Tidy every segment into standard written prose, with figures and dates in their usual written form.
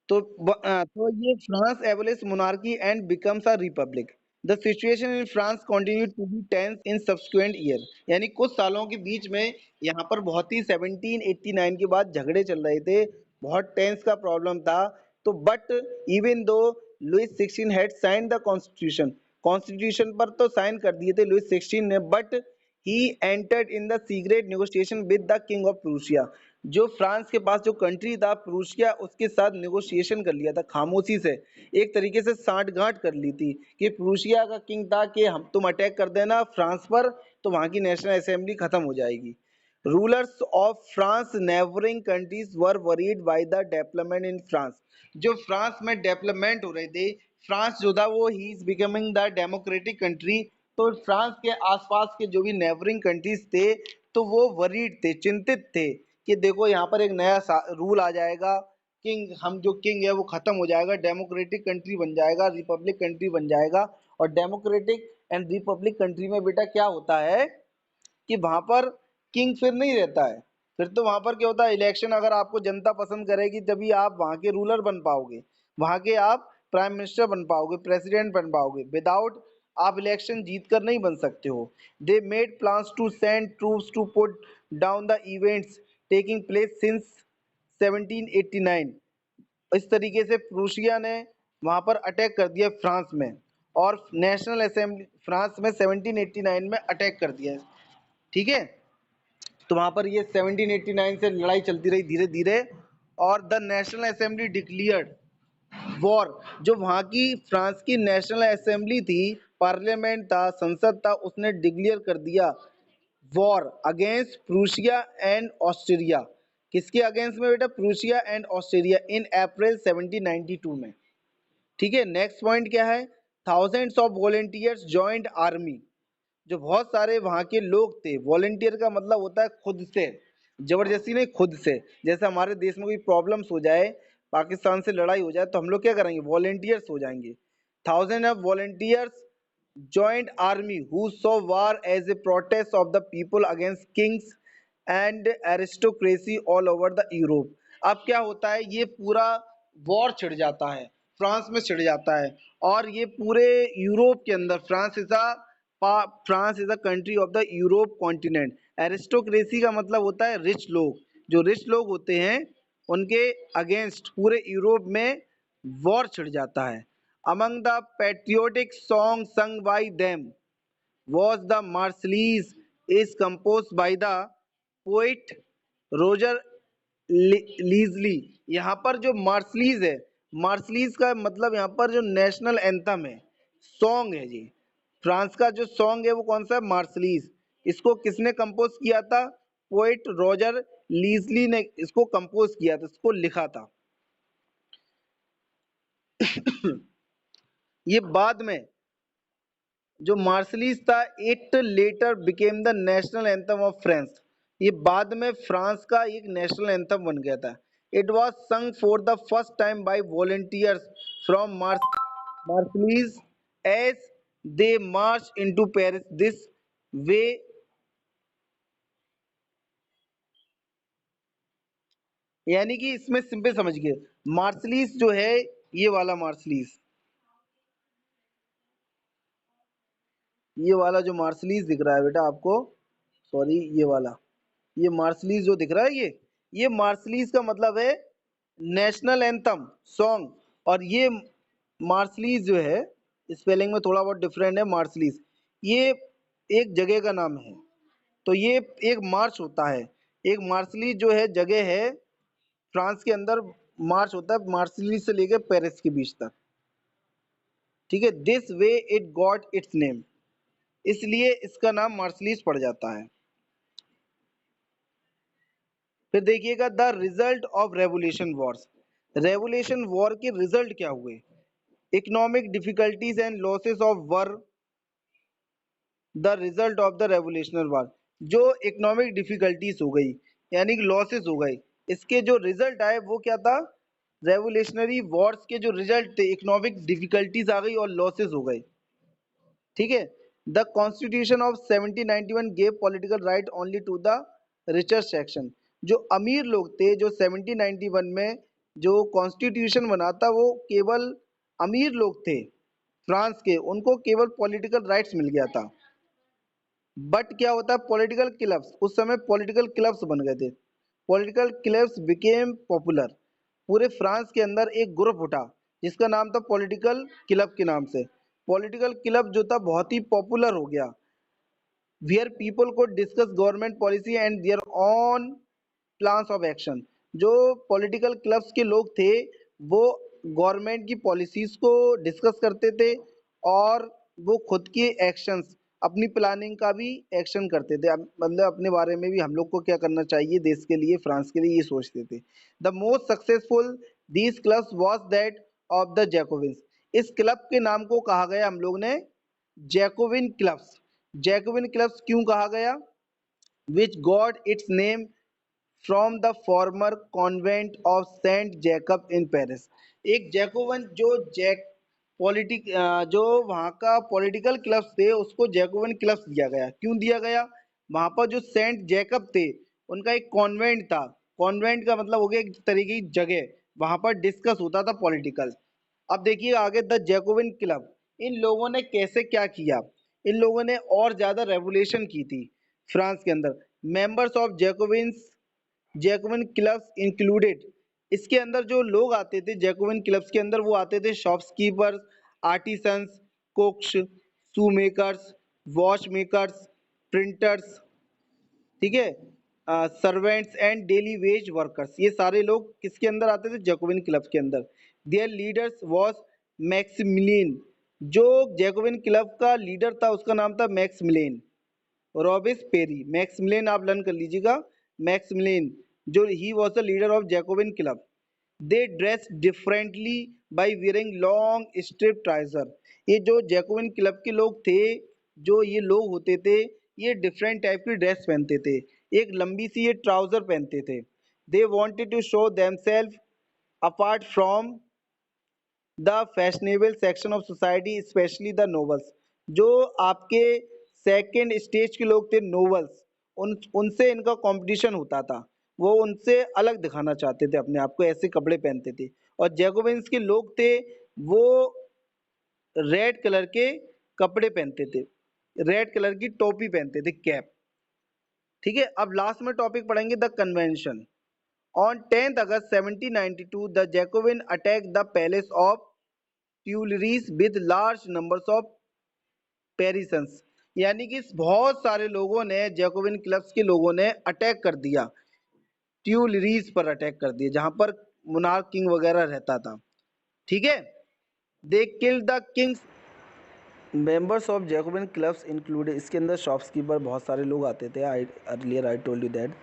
तो ये France abolish monarchy and becomes a republic. The situation in France continue to be tense in subsequent year. यानी कुछ सालों के बीच में यहाँ पर बहुत ही 1789 के बाद झगड़े चल रहे थे, बहुत टेंस का प्रॉब्लम था। तो but even though Louis 16 had sign the constitution, constitution पर तो साइन कर दिए थे लुइस 16 ने, but he entered in the secret negotiation with the king of Prussia. जो फ्रांस के पास जो कंट्री था प्रूशिया, उसके साथ नेगोशिएशन कर लिया था खामोशी से, एक तरीके से साठगांठ कर ली थी कि प्रूशिया का किंग था कि हम तुम अटैक कर देना फ्रांस पर तो वहां की नेशनल असेंबली खत्म हो जाएगी। Rulers of France neighbouring countries were worried by the development in France. जो फ्रांस में डेवलपमेंट हो रहे थे, फ्रांस जो था वो he is becoming the democratic country, तो फ्रांस के आसपास के जो भी नेबरिंग कंट्रीज थे तो वो वरीड थे, चिंतित थे कि देखो यहाँ पर एक नया रूल आ जाएगा, किंग, हम जो किंग है वो खत्म हो जाएगा, डेमोक्रेटिक कंट्री बन जाएगा, रिपब्लिक कंट्री बन जाएगा। और डेमोक्रेटिक एंड रिपब्लिक कंट्री में बेटा क्या होता है कि वहां पर किंग फिर नहीं रहता है, फिर तो वहां पर क्या होता है, इलेक्शन अगर आपको जनता पसंद करेगी तभी आप वहां के रूलर बन पाओगे, वहां के आप प्राइम मिनिस्टर बन पाओगे, प्रेसिडेंट बन पाओगे, विदाउट आप इलेक्शन जीत कर नहीं बन सकते हो। They made plans to send troops to put down the events taking place since 1789। इस तरीके से प्रूशिया ने वहां पर अटैक कर दिया फ्रांस में, और नेशनल असेंबली फ्रांस में 1789 में अटैक कर दिया। ठीक है, तो वहां पर ये 1789 से लड़ाई चलती रही धीरे धीरे, और the national assembly declared war. जो वहां की फ्रांस की नेशनल असेंबली थी, पार्लियामेंट था, संसद था, उसने डिक्लेयर कर दिया war against Prussia and Austria. किसके अगेंस्ट में बेटा? प्रूशिया एंड ऑस्ट्रिया, इन अप्रैल 1792 में। ठीक है, नेक्स्ट पॉइंट क्या है? Thousands of volunteers joint army. जो बहुत सारे वहाँ के लोग थे, वॉलेंटियर का मतलब होता है खुद से, जबरदस्ती नहीं, खुद से। जैसे हमारे देश में कोई प्रॉब्लम्स हो जाए, पाकिस्तान से लड़ाई हो जाए, तो हम लोग क्या करेंगे? वॉलेंटियर्स हो जाएंगे। Thousand of volunteers joined army who saw war as a protest of the people against kings and aristocracy all over the Europe। अब क्या होता है, ये पूरा वॉर छिड़ जाता है, फ्रांस में छिड़ जाता है, और ये पूरे यूरोप के अंदर, France is a country of the Europe continent. Aristocracy का मतलब होता है रिच लोग, जो रिच लोग होते हैं उनके अगेंस्ट पूरे यूरोप में वॉर छिड़ जाता है। Among the patriotic songs sung by them was the Marseillaise, is composed by the poet Roger Leslie। यहाँ पर जो मार्सलीज है, मार्सलीज का मतलब यहाँ पर जो नेशनल एंथम है, सॉन्ग है जी, फ्रांस का जो सॉन्ग है वो कौन सा है? मार्सलीज। इसको किसने कंपोज किया था? पोएट रॉजर लीजली ने इसको कंपोज किया था, इसको लिखा था। ये बाद में जो मार्शलिस था, it later became the national anthem of France. ये बाद में फ्रांस का एक नेशनल एंथम बन गया था। It was sung for the first time by volunteers from Marseilles as they march into Paris this way. यानी कि इसमें सिंपल समझिए, मार्शलिस जो है, ये वाला मार्शलिस, ये वाला जो मार्शलिस दिख रहा है बेटा आपको, सॉरी, ये वाला, ये मार्शलीज जो दिख रहा है, ये मार्शलीज का मतलब है नेशनल एंथम सॉन्ग। और ये मार्शलीज जो है, स्पेलिंग में थोड़ा बहुत डिफरेंट है, मार्शलीज ये एक जगह का नाम है। तो ये एक मार्च होता है, एक मार्शलीज जो है जगह है फ्रांस के अंदर, मार्च होता है मार्शलीज से लेकर पेरिस के बीच तक। ठीक है, this way it got its name, इसलिए इसका नाम मार्शलीज पड़ जाता है। फिर देखिएगा the result of revolution Wars. Revolution war के रिजल्ट क्या हुए? Economic difficulties and losses of were the result of the revolutionary war. जो इकोनॉमिक डिफिकल्टीज हो गई, यानी कि लॉसेस हो गए, इसके जो रिजल्ट आए वो क्या था? रेवोल्यूशनरी वॉर्स के जो रिजल्ट थे, इकोनॉमिक डिफिकल्टीज आ गई और लॉसेस हो गए। ठीक है, the constitution of 1791 gave political right only to the richer section. जो अमीर लोग थे, जो 1791 में जो कॉन्स्टिट्यूशन बना था वो केवल अमीर लोग थे फ्रांस के, उनको केवल पॉलिटिकल राइट्स मिल गया था। बट क्या होता है, पॉलिटिकल क्लब्स, उस समय पॉलिटिकल क्लब्स बन गए थे। Political clubs became popular. पूरे फ्रांस के अंदर एक ग्रुप उठा जिसका नाम था पॉलिटिकल क्लब के नाम से। पॉलिटिकल क्लब जो था बहुत ही पॉपुलर हो गया, where people could discuss government policy and their own plans of action. जो पॉलिटिकल क्लब्स के लोग थे वो गवर्नमेंट की पॉलिसीज को डिस्कस करते थे और वो खुद के एक्शंस, अपनी प्लानिंग का भी एक्शन करते थे। मतलब अपने बारे में भी हम लोग को क्या करना चाहिए देश के लिए, फ्रांस के लिए, ये सोचते थे। The most successful these clubs was that of the Jacobins. इस क्लब के नाम को कहा गया हम लोग ने जैकोबिन क्लब्स। जैकोबिन क्लब्स क्यों कहा गया? Which got its name from the former convent of Saint Jacob in Paris. एक जैकोबन जो जो वहाँ का पॉलिटिकल क्लब्स थे उसको जैकोबन क्लब्स दिया गया। क्यों दिया गया? वहाँ पर जो सेंट जैकब थे उनका एक कॉन्वेंट था। कॉन्वेंट का मतलब हो गया एक तरीके की जगह, वहाँ पर डिस्कस होता था पॉलिटिकल। अब देखिए आगे, द जैकोबिन क्लब, इन लोगों ने कैसे क्या किया? इन लोगों ने और ज्यादा रेवोल्यूशन की थी फ्रांस के अंदर। Members of Jacobin clubs included, इसके अंदर जो लोग आते थे जैकोबिन क्लब्स के अंदर, वो आते थे शॉप्सकीपर्स, आर्टिसंस, कुक्स, शू मेकर्स, वॉच मेकर्स, प्रिंटर्स, ठीक है, servants and daily veg workers. ये सारे लोग किसके अंदर आते थे? जैकोबिन क्लब के अंदर। Their leaders was Maximilian. जो जैकोबिन क्लब का लीडर था उसका नाम था मैक्सिमिलियन रॉबिस पेरी। मैक्सिमिलियन आप लर्न कर लीजिएगा, मैक्सिमिलियन, जो he was the leader of Jacobin club. They dress differently by wearing long strip trouser. ये जो जैकोबिन क्लब के लोग थे, जो ये लोग होते थे, ये डिफरेंट टाइप की ड्रेस पहनते थे। एक लंबी सी ये ट्राउजर पहनते थे। They wanted to show themselves apart from the fashionable section of society, especially the nobles. जो आपके सेकंड स्टेज के लोग थे, नोबल्स, उनसे इनका कंपटीशन होता था। वो उनसे अलग दिखाना चाहते थे अपने आप को, ऐसे कपड़े पहनते थे। और जैकोबिन्स के लोग थे वो रेड कलर के कपड़े पहनते थे, रेड कलर की टोपी पहनते थे, कैप। ठीक है, अब लास्ट में टॉपिक पढ़ेंगे the convention. On 10th August 1792 the Jacobin attack the palace of Tuileries with large numbers of Parisians. यानी कि बहुत सारे लोगों ने, जैकोबिन क्लब्स के लोगों ने अटैक कर दिया, ट्यूलरीज पर अटैक कर दिया जहां पर मुनार्क किंग वगैरह रहता था। ठीक है, they kill the kings. Members of Jacobin clubs included, इसके अंदर शॉप्सकीपर बहुत सारे लोग आते थे। I earlier I told you that.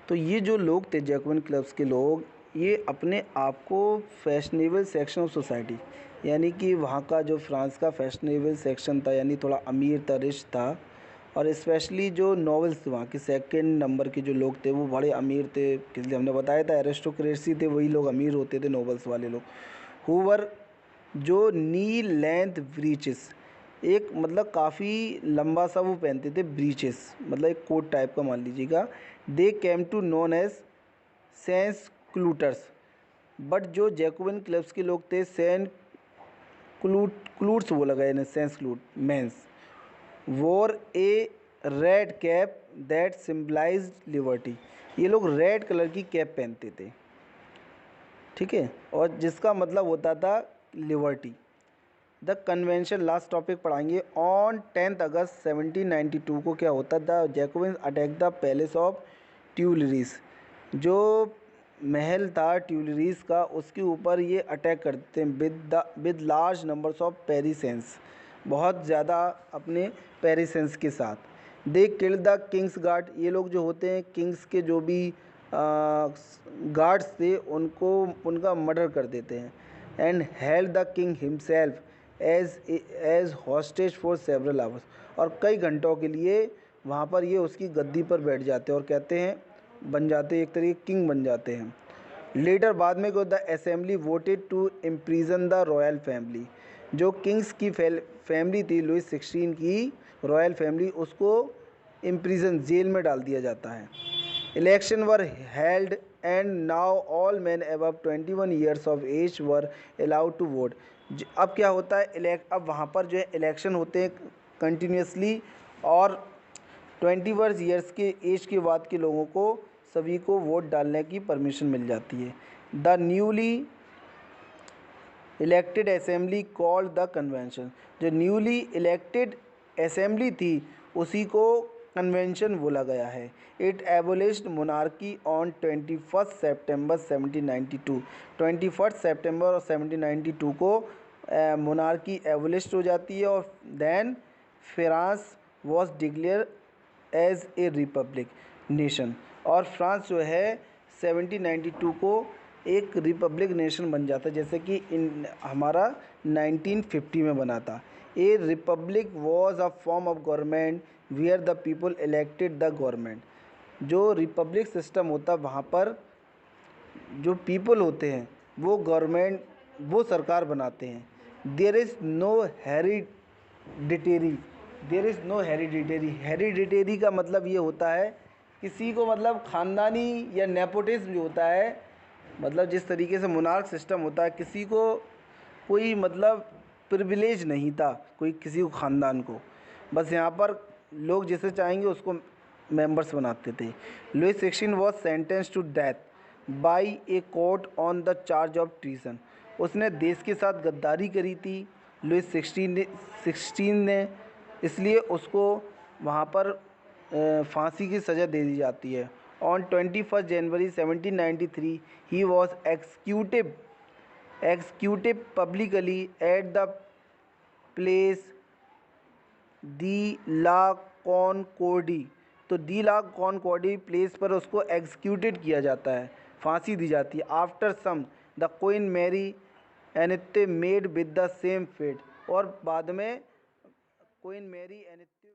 तो ये जो लोग थे जैकोबिन क्लब्स के लोग, ये अपने आप को फैशनेबल सेक्शन ऑफ सोसाइटी, यानी कि वहाँ का जो फ्रांस का फैशनेबल सेक्शन था, यानी थोड़ा अमीर था, रिच था। और स्पेशली जो नॉवेल्स थे वहाँ के सेकंड नंबर के जो लोग थे वो बड़े अमीर थे, इसलिए हमने बताया था एरिस्टोक्रेसी थे, वही लोग अमीर होते थे, नॉवेल्स वाले लोग। हुवर, जो नी लेंथ ब्रीचेस, एक मतलब काफ़ी लंबा सा वो पहनते थे, ब्रीचेस मतलब एक कोट टाइप का मान लीजिएगा। They came to known as sans culottes. But जो जैकोबिन क्लब्स के लोग थे, सेंट क्लूट्स बोला गया इन्हें, sense culotte men, wore a red cap that symbolize liberty. ये लोग रेड कलर की कैप पहनते थे, ठीक है, और जिसका मतलब होता था liberty. The convention, last topic पढ़ाएंगे। ऑन 10th अगस्त 1792 को क्या होता था? Jacobins attack the palace of Tuileries. जो महल था ट्यूलरीज का, उसके ऊपर ये अटैक करते हैं विद लार्ज नंबर्स ऑफ पेरिसेंस, बहुत ज़्यादा अपने पेरिसेंस के साथ। दे किल द किंग्स गार्ड। ये लोग जो होते हैं किंग्स के जो भी गार्ड्स थे उनको, उनका मर्डर कर देते हैं। And held the king himself as hostage for several hours. और कई घंटों के लिए वहाँ पर ये उसकी गद्दी पर बैठ जाते हैं और कहते हैं, बन जाते, एक तरीके किंग बन जाते हैं। लेटर बाद में the assembly voted to imprison the royal family. जो किंग्स की फैमिली थी, लुइस 16 की रॉयल फैमिली, उसको इम्प्रीजन, जेल में डाल दिया जाता है। Election were held and now all men above 21 years of age were allowed to vote. अब क्या होता है, अब वहाँ पर जो है इलेक्शन होते हैं कंटिन्यूसली, और 21 ईयर्स के एज के बाद के लोगों को सभी को वोट डालने की परमिशन मिल जाती है। The newly elected assembly called the convention, जो न्यूली इलेक्टेड असेंबली थी उसी को कन्वेंशन बोला गया है। इट एबोलिश्ड मोनार्की ऑन 21 सितंबर 1792, 21 सितंबर और 1792 को मोनार्की एबोलिश्ड हो जाती है, और then France was declare as a republic nation, और फ्रांस जो है 1792 को एक रिपब्लिक नेशन बन जाता है, जैसे कि हमारा 1950 में बना था। A republic was a form of government where the people elected the government. जो रिपब्लिक सिस्टम होता है वहाँ पर जो पीपल होते हैं वो गवर्नमेंट, वो सरकार बनाते हैं। There is no hereditary, hereditary का मतलब ये होता है किसी को, मतलब ख़ानदानी या नेपोटिज्म जो होता है, मतलब जिस तरीके से मोनार्क सिस्टम होता है, किसी को कोई मतलब प्रिविलेज नहीं था, कोई किसी को ख़ानदान को, बस यहाँ पर लोग जिसे चाहेंगे उसको मेंबर्स बनाते थे। Louis 16 was sentence to death by a court on the charge of treason. उसने देश के साथ गद्दारी करी थी लुई 16 ने, इसलिए उसको वहाँ पर फांसी की सज़ा दे दी जाती है। On 21 January 1793 he was executed publicly at the place de la Concorde. तो दी ला कॉनकॉर्डी प्लेस पर उसको एग्जीक्यूटेड किया जाता है, फांसी दी जाती है। After some the queen Marie Antoinette made with the same fate, और बाद में क्वीन मैरी एनित्य